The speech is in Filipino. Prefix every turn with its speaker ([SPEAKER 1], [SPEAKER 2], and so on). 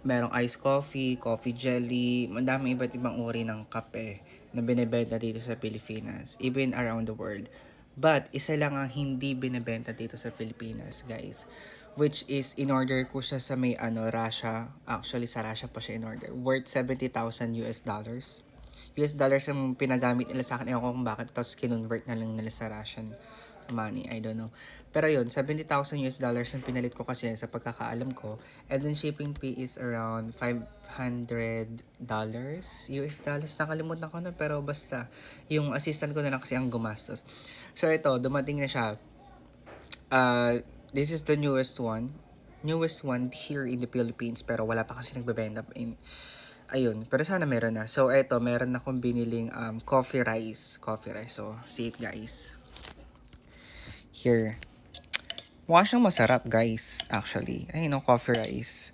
[SPEAKER 1] Merong iced coffee, coffee jelly, madami iba't ibang uri ng kape na binebenta dito sa Pilipinas, even around the world. But isa lang ang hindi binebenta dito sa Pilipinas, guys. Which is in-order ko siya sa may Russia. Actually sa Russia pa siya in-order. Worth 70,000 US dollars. US dollars ang pinagamit nila sa akin. Ewan ko kung bakit. Tapos kinonvert na lang nila sa Russian money. I don't know. Pero yun, 70,000 US dollars ang pinalit ko kasi sa pagkakaalam ko. And then shipping fee is around $500 US dollars. Nakalimutan ko na pero basta. Yung assistant ko na lang kasi ang gumastos. So ito, dumating na siya. This is the newest one. Newest one here in the Philippines pero wala pa kasi nagbebenta in ayun, pero sana meron na. So eto, meron akong biniling coffee rice. Coffee rice. So, see it guys. Here. Mukha siyang masarap guys, actually. Ayun, no, coffee rice.